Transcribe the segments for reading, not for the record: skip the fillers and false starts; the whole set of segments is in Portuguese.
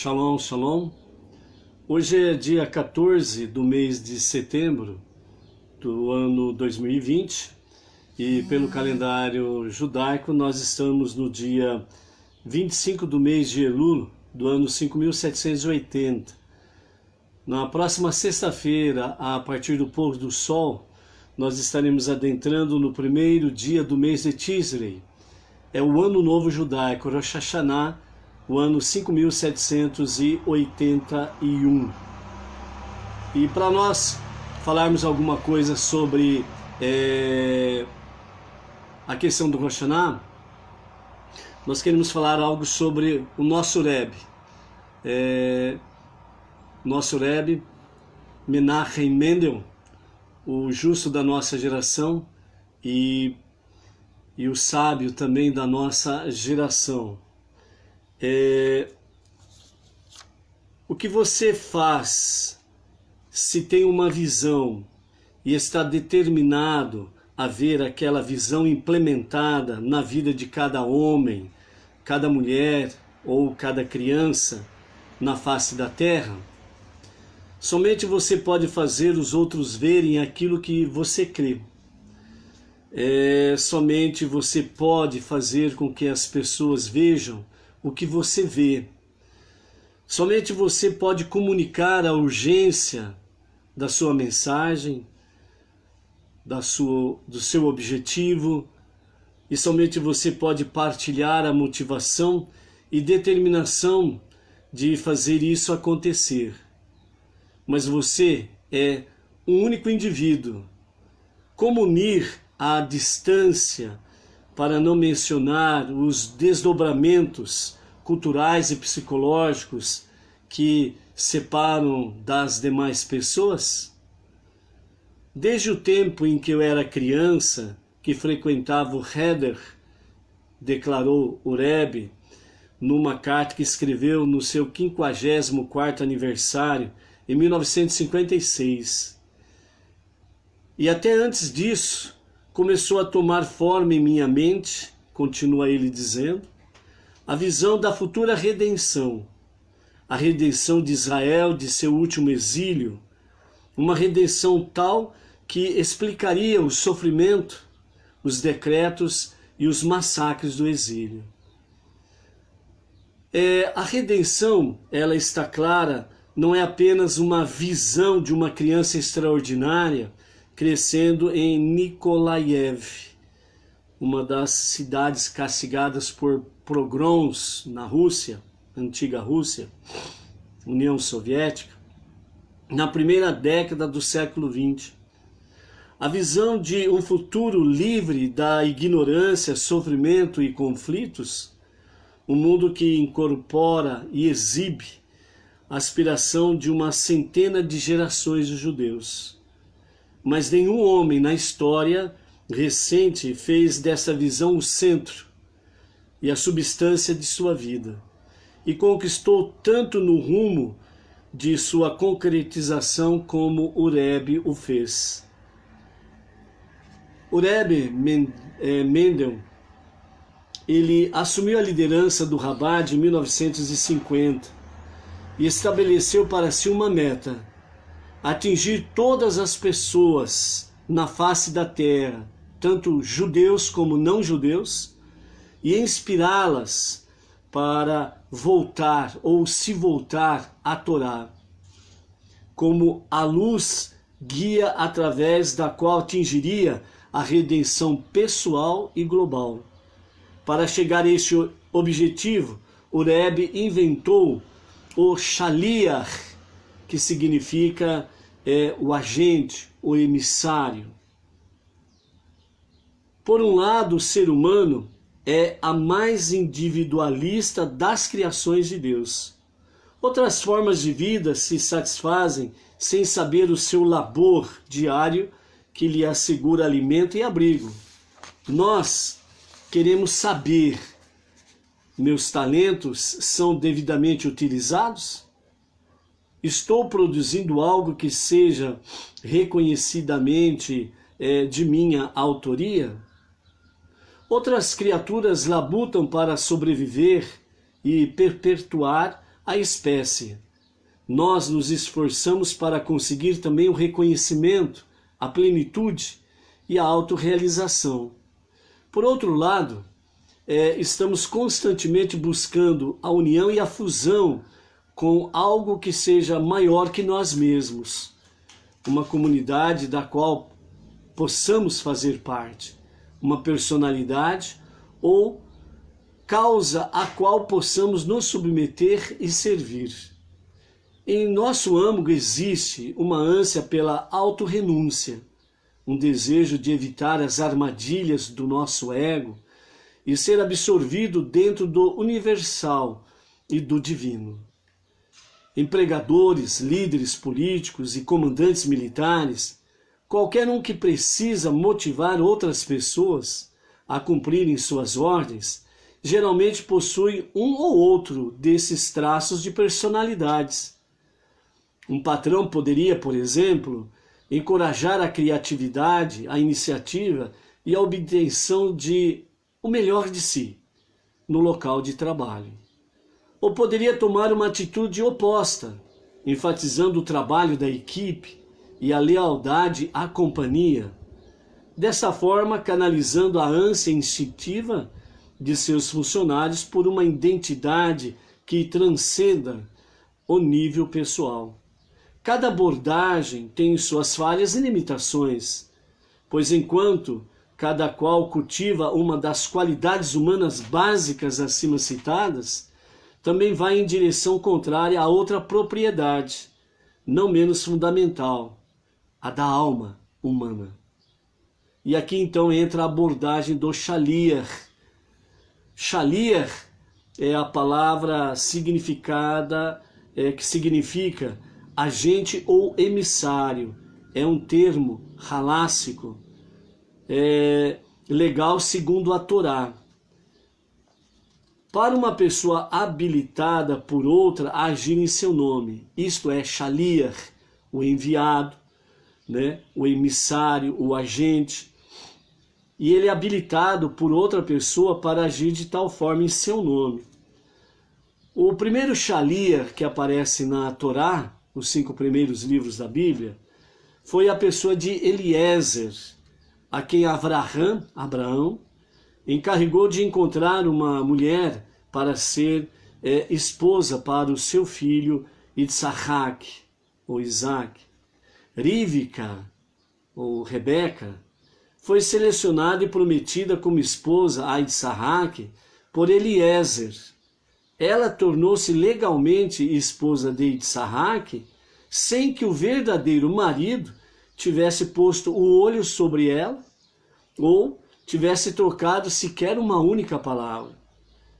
Shalom, shalom. Hoje é dia 14 do mês de setembro do ano 2020 e pelo calendário judaico nós estamos no dia 25 do mês de Elul do ano 5780. Na próxima sexta-feira, a partir do pôr do sol, nós estaremos adentrando no primeiro dia do mês de Tishrei. É o ano novo judaico, Rosh Hashanah, o ano 5781. E para nós falarmos alguma coisa sobre a questão do Rosh Hashanah, nós queremos falar algo sobre o nosso Rebbe. Nosso Rebbe, Menachem Mendel, o justo da nossa geração e o sábio também da nossa geração. O que você faz se tem uma visão e está determinado a ver aquela visão implementada na vida de cada homem, cada mulher ou cada criança na face da terra? Somente você pode fazer os outros verem aquilo que você crê. Somente você pode fazer com que as pessoas vejam o que você vê. Somente você pode comunicar a urgência da sua mensagem, do seu objetivo, e somente você pode partilhar a motivação e determinação de fazer isso acontecer. Mas você é um único indivíduo. Como unir à distância, para não mencionar os desdobramentos culturais e psicológicos que separam das demais pessoas? Desde o tempo em que eu era criança, que frequentava o Heder, declarou o Rebbe, numa carta que escreveu no seu 54º aniversário, em 1956. E até antes disso, começou a tomar forma em minha mente, continua ele dizendo, a visão da futura redenção, a redenção de Israel de seu último exílio, uma redenção tal que explicaria o sofrimento, os decretos e os massacres do exílio. A redenção, ela está clara, não é apenas uma visão de uma criança extraordinária crescendo em Nikolaev, uma das cidades castigadas por pogroms na Rússia, antiga Rússia, União Soviética, na primeira década do século XX. A visão de um futuro livre da ignorância, sofrimento e conflitos, um mundo que incorpora e exibe a aspiração de uma centena de gerações de judeus. Mas nenhum homem na história recente fez dessa visão o centro e a substância de sua vida, e conquistou tanto no rumo de sua concretização como o Rebbe o fez. O Rebbe Mendel, ele assumiu a liderança do Chabad em 1950 e estabeleceu para si uma meta: atingir todas as pessoas na face da terra, tanto judeus como não judeus, e inspirá-las para voltar ou se voltar à Torá, como a luz guia através da qual atingiria a redenção pessoal e global. Para chegar a este objetivo, o Rebbe inventou o Shaliach, que significa o agente, o emissário. Por um lado, o ser humano é a mais individualista das criações de Deus. Outras formas de vida se satisfazem sem saber o seu labor diário que lhe assegura alimento e abrigo. Nós queremos saber: meus talentos são devidamente utilizados? Estou produzindo algo que seja reconhecidamente de minha autoria? Outras criaturas labutam para sobreviver e perpetuar a espécie. Nós nos esforçamos para conseguir também o reconhecimento, a plenitude e a autorrealização. Por outro lado, estamos constantemente buscando a união e a fusão com algo que seja maior que nós mesmos, uma comunidade da qual possamos fazer parte, uma personalidade ou causa a qual possamos nos submeter e servir. Em nosso âmago existe uma ânsia pela autorrenúncia, um desejo de evitar as armadilhas do nosso ego e ser absorvido dentro do universal e do divino. Empregadores, líderes políticos e comandantes militares, qualquer um que precisa motivar outras pessoas a cumprirem suas ordens, geralmente possui um ou outro desses traços de personalidades. Um patrão poderia, por exemplo, encorajar a criatividade, a iniciativa e a obtenção de o melhor de si no local de trabalho. Ou poderia tomar uma atitude oposta, enfatizando o trabalho da equipe e a lealdade à companhia, dessa forma canalizando a ânsia instintiva de seus funcionários por uma identidade que transcenda o nível pessoal. Cada abordagem tem suas falhas e limitações, pois enquanto cada qual cultiva uma das qualidades humanas básicas acima citadas, também vai em direção contrária a outra propriedade, não menos fundamental, a da alma humana. E aqui então entra a abordagem do Shaliach. Shaliach é a palavra significada, que significa agente ou emissário. É um termo halássico, legal segundo a Torá. Para uma pessoa habilitada por outra a agir em seu nome, isto é, Shaliach, o enviado, né, o emissário, o agente, e ele é habilitado por outra pessoa para agir de tal forma em seu nome. O primeiro Shaliach que aparece na Torá, os 5 primeiros livros da Bíblia, foi a pessoa de Eliezer, a quem Abraão, encarregou de encontrar uma mulher para ser esposa para o seu filho Yitzhak, ou Isaac. Rivka, ou Rebeca, foi selecionada e prometida como esposa a Yitzhak por Eliezer. Ela tornou-se legalmente esposa de Yitzhak sem que o verdadeiro marido tivesse posto o olho sobre ela ou tivesse trocado sequer uma única palavra.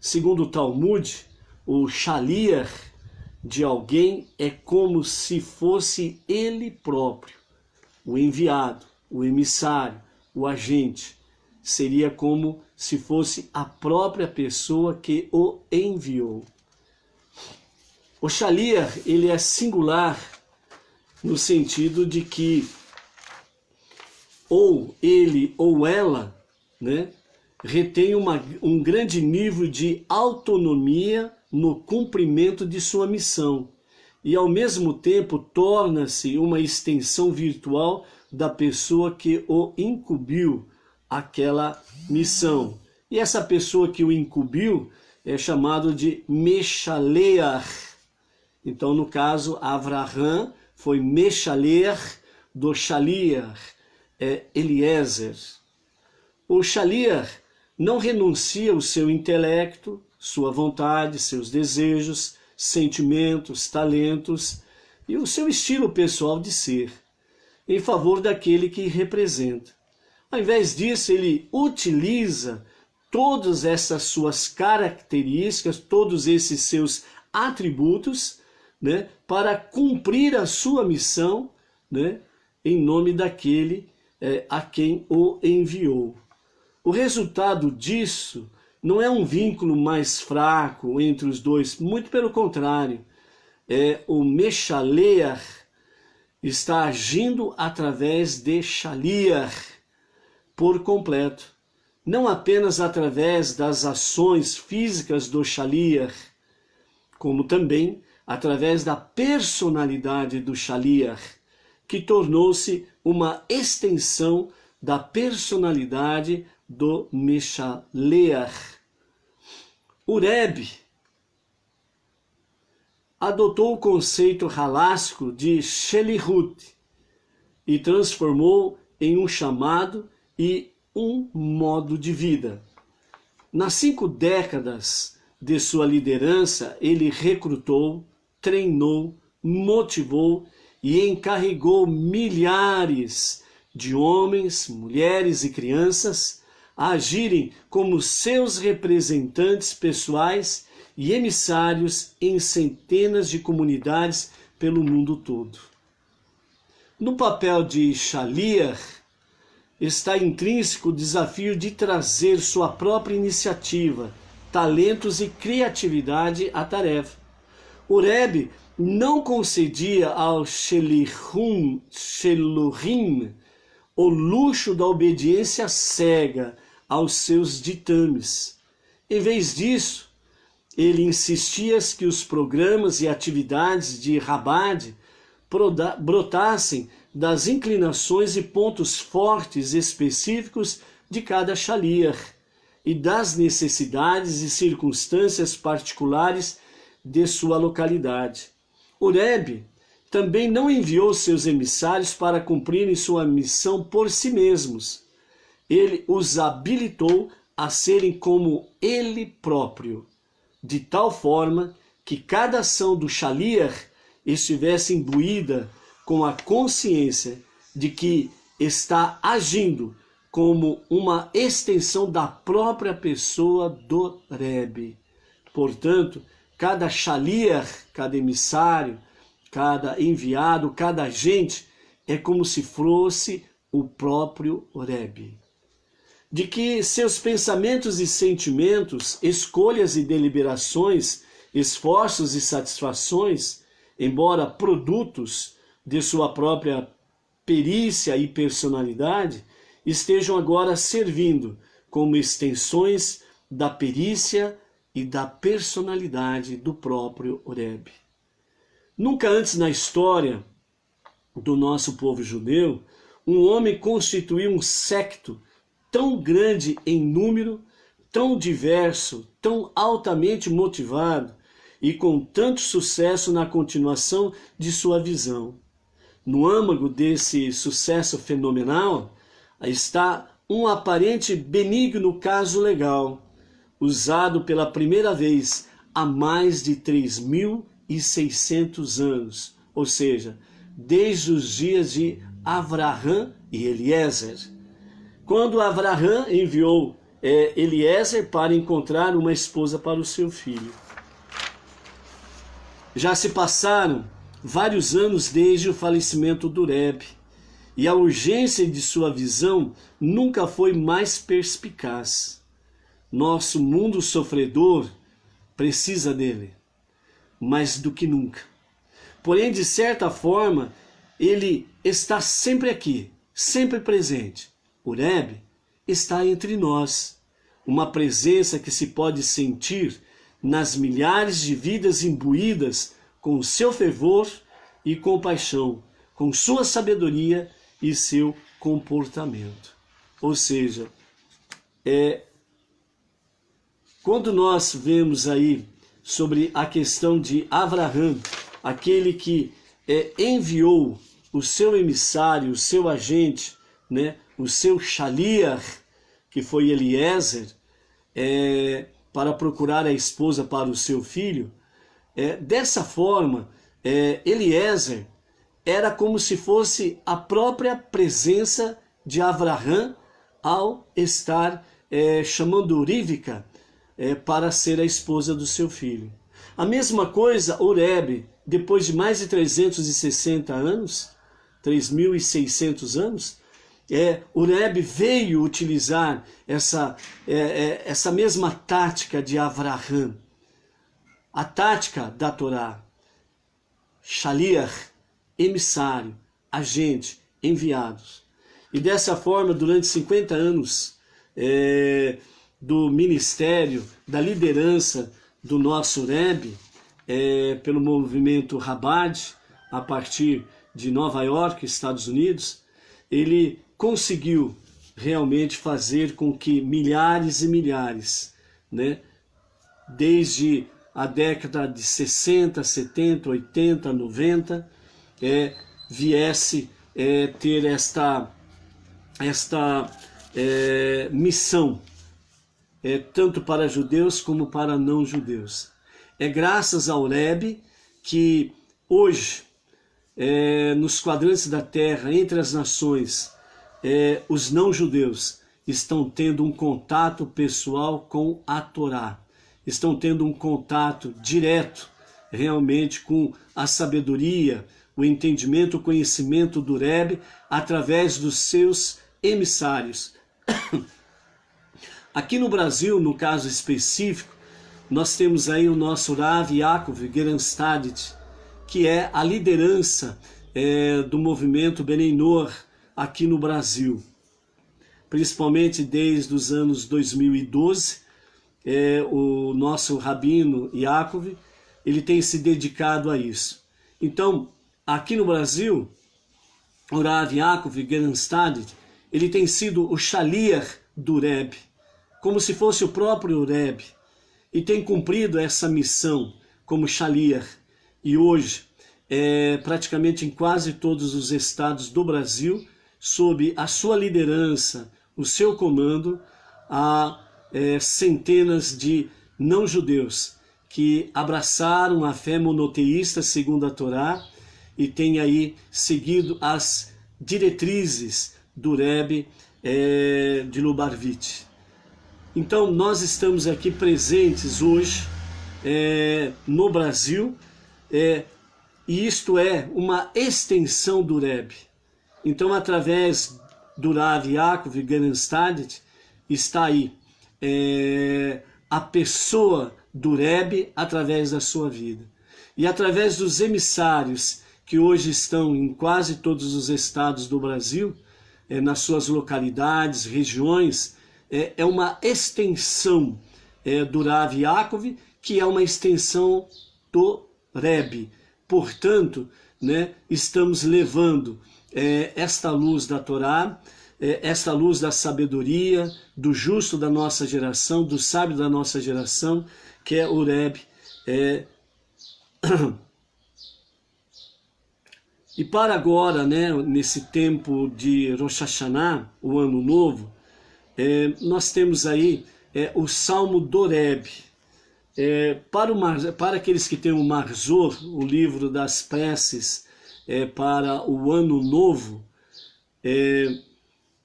Segundo o Talmud, o Shaliach de alguém é como se fosse ele próprio, o enviado, o emissário, o agente. Seria como se fosse a própria pessoa que o enviou. O Shaliach, ele é singular no sentido de que ou ele ou ela, né, retém um grande nível de autonomia no cumprimento de sua missão e ao mesmo tempo torna-se uma extensão virtual da pessoa que o incumbiu aquela missão. E essa pessoa que o incumbiu é chamado de Meshaleach. Então, no caso, Avraham foi Meshaleach do Shaliach, Eliezer. O Shaliach não renuncia ao seu intelecto, sua vontade, seus desejos, sentimentos, talentos e o seu estilo pessoal de ser, em favor daquele que representa. Ao invés disso, ele utiliza todas essas suas características, todos esses seus atributos, né, para cumprir a sua missão, né, em nome daquele a quem o enviou. O resultado disso não é um vínculo mais fraco entre os dois, muito pelo contrário. O Meshaleach está agindo através de Shaliach por completo. Não apenas através das ações físicas do Shaliach, como também através da personalidade do Shaliach, que tornou-se uma extensão da personalidade do Meshaleach. O Rebbe adotou o conceito halástico de Shelihut e transformou em um chamado e um modo de vida. Nas 5 décadas de sua liderança, ele recrutou, treinou, motivou e encarregou milhares de homens, mulheres e crianças a agirem como seus representantes pessoais e emissários em centenas de comunidades pelo mundo todo. No papel de Shaliach está intrínseco o desafio de trazer sua própria iniciativa, talentos e criatividade à tarefa. O Rebbe não concedia ao Shelurim o luxo da obediência cega aos seus ditames. Em vez disso, ele insistia que os programas e atividades de Chabad brotassem das inclinações e pontos fortes específicos de cada Shaliach e das necessidades e circunstâncias particulares de sua localidade. O Rebbe também não enviou seus emissários para cumprirem sua missão por si mesmos. Ele os habilitou a serem como ele próprio, de tal forma que cada ação do Shaliach estivesse imbuída com a consciência de que está agindo como uma extensão da própria pessoa do Rebbe. Portanto, cada Shaliach, cada emissário, cada enviado, cada agente é como se fosse o próprio Rebbe. De que seus pensamentos e sentimentos, escolhas e deliberações, esforços e satisfações, embora produtos de sua própria perícia e personalidade, estejam agora servindo como extensões da perícia e da personalidade do próprio Rebbe. Nunca antes na história do nosso povo judeu, um homem constituiu um séquito tão grande em número, tão diverso, tão altamente motivado e com tanto sucesso na continuação de sua visão. No âmago desse sucesso fenomenal está um aparente benigno caso legal, usado pela primeira vez há mais de 3.600 anos, ou seja, desde os dias de Avraham e Eliezer. Quando Avraham enviou Eliezer para encontrar uma esposa para o seu filho. Já se passaram vários anos desde o falecimento do Rebbe, e a urgência de sua visão nunca foi mais perspicaz. Nosso mundo sofredor precisa dele, mais do que nunca. Porém, de certa forma, ele está sempre aqui, sempre presente. O Rebbe está entre nós, uma presença que se pode sentir nas milhares de vidas imbuídas com seu fervor e compaixão, com sua sabedoria e seu comportamento. Ou seja, quando nós vemos aí sobre a questão de Avraham, aquele que enviou o seu emissário, o seu agente, né, o seu Shaliach, que foi Eliezer, para procurar a esposa para o seu filho, dessa forma, Eliezer era como se fosse a própria presença de Avraham ao estar chamando Rivka para ser a esposa do seu filho. A mesma coisa o Rebbe, depois de mais de 360 anos, 3.600 anos, o Rebbe veio utilizar essa mesma tática de Avraham, a tática da Torá, Shaliach, emissário, agente, enviados. E dessa forma, durante 50 anos do ministério, da liderança do nosso Rebbe, pelo movimento Chabad, a partir de Nova York, Estados Unidos, ele conseguiu realmente fazer com que milhares e milhares, né, desde a década de 60, 70, 80, 90, viesse ter esta missão, tanto para judeus como para não judeus. É graças ao Rebbe que hoje, nos quadrantes da terra, entre as nações, os não judeus estão tendo um contato pessoal com a Torá, estão tendo um contato direto realmente com a sabedoria, o entendimento, o conhecimento do Rebbe através dos seus emissários. Aqui no Brasil, no caso específico, nós temos aí o nosso Rav Yaakov Geranstadit, que é a liderança do movimento Benei Noach aqui no Brasil. Principalmente desde os anos 2012, o nosso Rabino Yaakov, ele tem se dedicado a isso. Então, aqui no Brasil, o Rav Yaakov Geranstadit, ele tem sido o Shaliach do Rebbe, como se fosse o próprio Rebbe, e tem cumprido essa missão como Shaliach. E hoje, praticamente em quase todos os estados do Brasil, sob a sua liderança, o seu comando, há centenas de não-judeus que abraçaram a fé monoteísta segundo a Torá e têm aí seguido as diretrizes do Rebbe de Lubavitch. Então, nós estamos aqui presentes hoje no Brasil, e isto é uma extensão do Rebbe. Então, através do Rav Yaakov Geranstadit, está aí a pessoa do Rebbe através da sua vida. E através dos emissários que hoje estão em quase todos os estados do Brasil, nas suas localidades, regiões, é uma extensão do Rav Yaakov, que é uma extensão do Rebbe. Portanto, né, estamos levando esta luz da Torá, esta luz da sabedoria, do justo da nossa geração, do sábio da nossa geração, que é o Rebbe. E para agora, né, nesse tempo de Rosh Hashanah, o Ano Novo, nós temos aí o Salmo do Rebbe. Para aqueles que têm o Marzor, o livro das preces para o Ano Novo,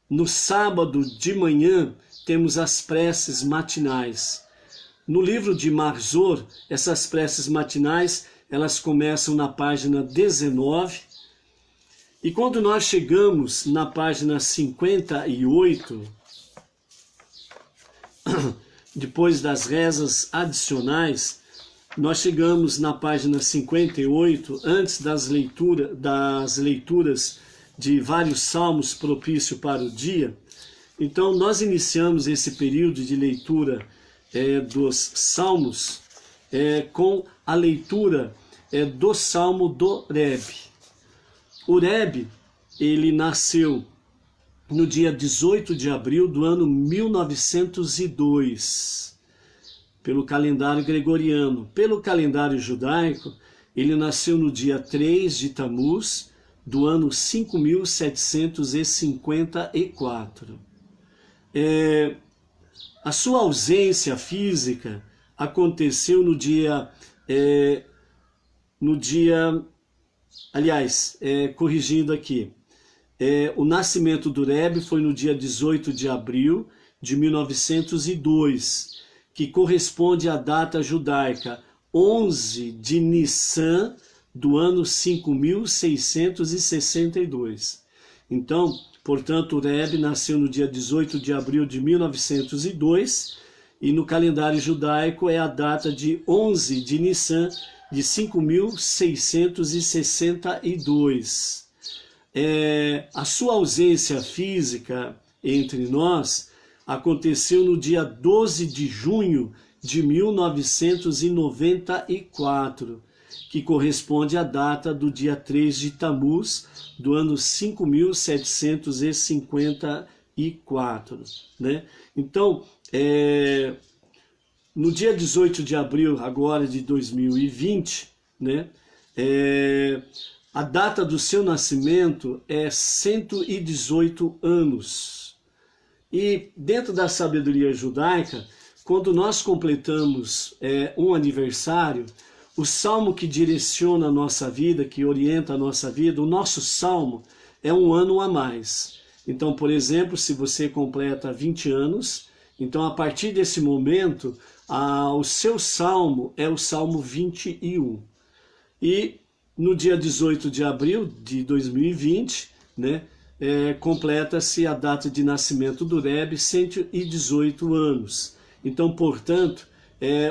no sábado de manhã temos as preces matinais. No livro de Marzor, essas preces matinais, elas começam na página 19, e quando nós chegamos na página 58, depois das rezas adicionais, nós chegamos na página 58, antes das leituras de vários salmos propício para o dia. Então, nós iniciamos esse período de leitura dos salmos com a leitura do Salmo do Rebbe. O Rebbe, ele nasceu no dia 18 de abril do ano 1902, pelo calendário gregoriano. Pelo calendário judaico, ele nasceu no dia 3 de Tamuz, do ano 5754. A sua ausência física aconteceu corrigindo aqui, o nascimento do Rebbe foi no dia 18 de abril de 1902, que corresponde à data judaica 11 de Nissan do ano 5662. Então, portanto, o Rebbe nasceu no dia 18 de abril de 1902 e no calendário judaico é a data de 11 de Nissan de 5662. A sua ausência física entre nós aconteceu no dia 12 de junho de 1994, que corresponde à data do dia 3 de Tamuz, do ano 5754, né? Então, no dia 18 de abril agora de 2020, né, a data do seu nascimento é 118 anos. E dentro da sabedoria judaica, quando nós completamos um aniversário, o salmo que direciona a nossa vida, que orienta a nossa vida, o nosso salmo é um ano a mais. Então, por exemplo, se você completa 20 anos, então a partir desse momento, o seu salmo é o Salmo 21. E no dia 18 de abril de 2020, né, completa-se a data de nascimento do Rebbe, 118 anos. Então, portanto,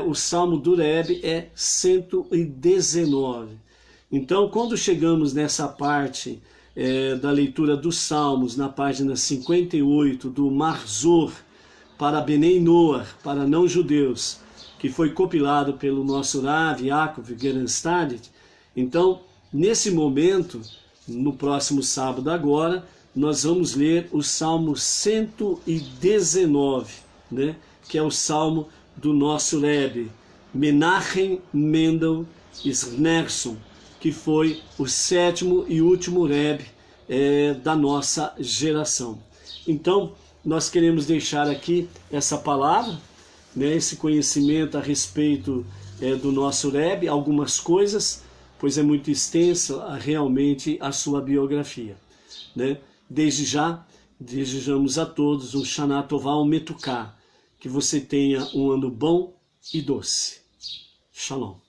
o Salmo do Rebbe é 119. Então, quando chegamos nessa parte da leitura dos Salmos, na página 58 do Marzor, para Benei Noar, para não-judeus, que foi compilado pelo nosso Rav Yaakov Gerenstad, então, nesse momento, no próximo sábado agora, nós vamos ler o Salmo 119, né, que é o Salmo do nosso Rebbe, Menachem Mendel Schneerson, que foi o 7º e último Rebbe da nossa geração. Então, nós queremos deixar aqui essa palavra, né, esse conhecimento a respeito do nosso Rebbe, algumas coisas, pois é muito extensa realmente a sua biografia, né? Desde já, desejamos a todos um Shana Tová, um Metuká, que você tenha um ano bom e doce. Shalom.